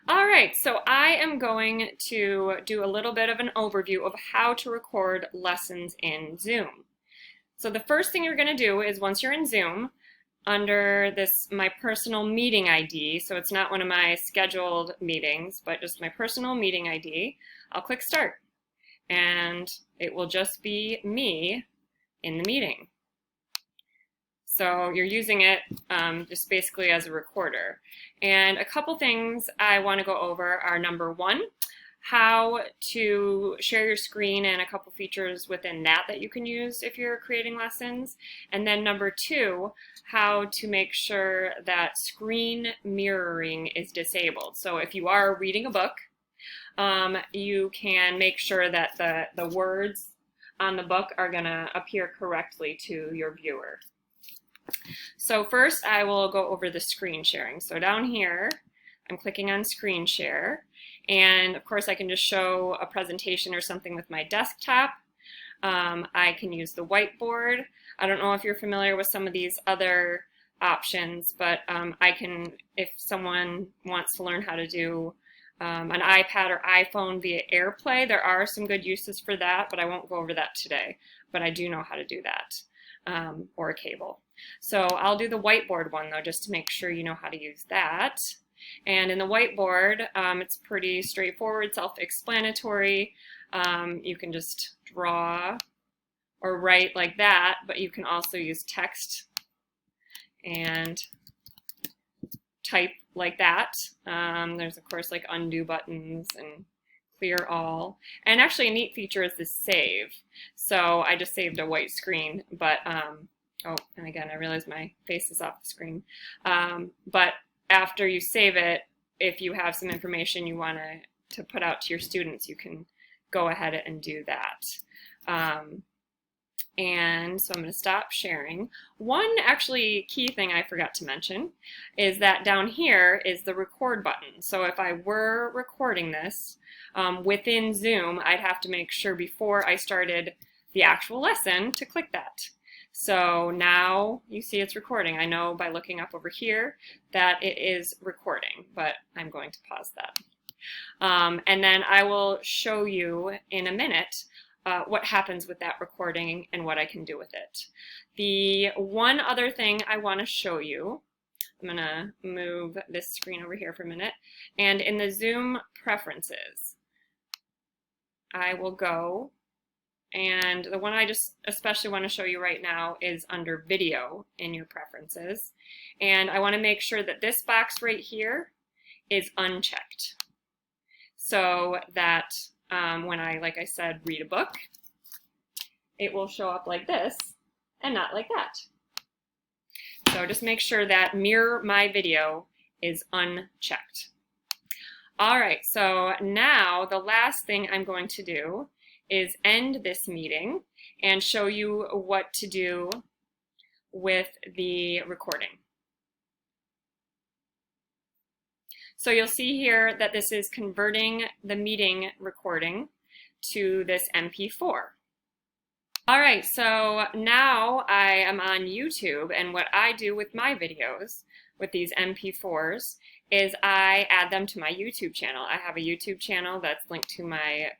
All right, so I am going to do a little bit of an overview of how to record lessons in Zoom. So the first thing you're going to do is once you're in Zoom, under this my personal meeting ID, so it's not one of my scheduled meetings, but just my personal meeting ID, I'll click Start. And it will just be me in the meeting. So you're using it just basically as a recorder. And a couple things I want to go over are number one, how to share your screen and a couple features within that you can use if you're creating lessons. And then number two, how to make sure that screen mirroring is disabled. So if you are reading a book, you can make sure that the words on the book are going to appear correctly to your viewer. So first I will go over the screen sharing. So down here, I'm clicking on screen share. And of course I can just show a presentation or something with my desktop. I can use the whiteboard. I don't know if you're familiar with some of these other options, but I can, if someone wants to learn how to do an iPad or iPhone via AirPlay, there are some good uses for that, but I won't go over that today. But I do know how to do that, or a cable. So I'll do the whiteboard one though, just to make sure you know how to use that. And in the whiteboard, it's pretty straightforward, self-explanatory. You can just draw or write like that, but you can also use text and type like that. There's of course like undo buttons and clear all. And actually a neat feature is the save. So I just saved a white screen, but oh, and again, I realize my face is off the screen. But after you save it, if you have some information you want to put out to your students, you can go ahead and do that. And so I'm going to stop sharing. One actually key thing I forgot to mention is that down here is the record button. So if I were recording this within Zoom, I'd have to make sure before I started the actual lesson to click that. So now you see it's recording. I know by looking up over here that it is recording, but I'm going to pause that. And then I will show you in a minute what happens with that recording and what I can do with it. The one other thing I want to show you, I'm going to move this screen over here for a minute, and in the Zoom preferences, I will go, and the one I just especially want to show you right now is under video in your preferences. And I want to make sure that this box right here is unchecked, so that when I, like I said, read a book, it will show up like this and not like that. So just make sure that mirror my video is unchecked. All right, so now the last thing I'm going to do is end this meeting and show you what to do with the recording. So you'll see here that this is converting the meeting recording to this MP4. All right, so now I am on YouTube, and what I do with my videos with these MP4s is I add them to my YouTube channel. I have a YouTube channel that's linked to my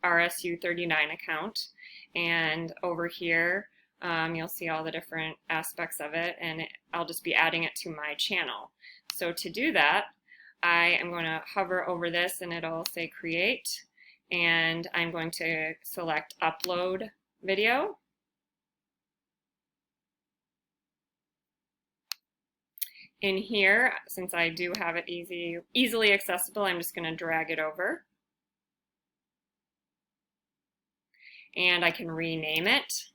RSU39 account, and over here you'll see all the different aspects of it, and I'll just be adding it to my channel. So to do that, I am going to hover over this and it'll say create, and I'm going to select upload video. In here, since I do have it easily accessible, I'm just going to drag it over. And I can rename it.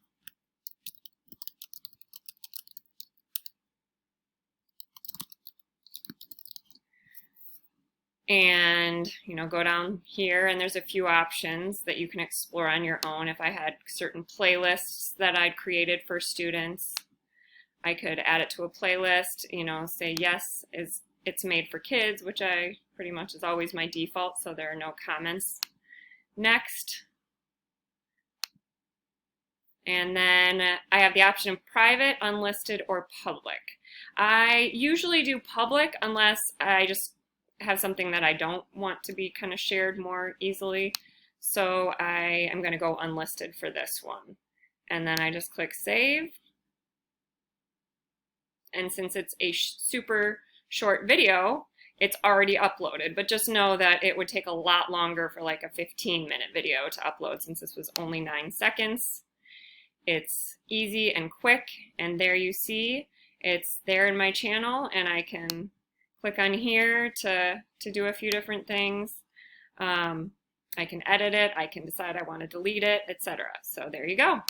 And go down here, and there's a few options that you can explore on your own. If I had certain playlists that I'd created for students, I could add it to a playlist, say yes, it's made for kids, which I pretty much is always my default, so there are no comments. Next. And then I have the option of private, unlisted, or public. I usually do public unless I just have something that I don't want to be kind of shared more easily. So I am going to go unlisted for this one. And then I just click save. And since it's a super short video, it's already uploaded. But just know that it would take a lot longer for like a 15-minute video to upload since this was only 9 seconds. It's easy and quick, and there you see it's there in my channel, and I can click on here to do a few different things. I can edit it, I can decide I want to delete it, etc. So there you go.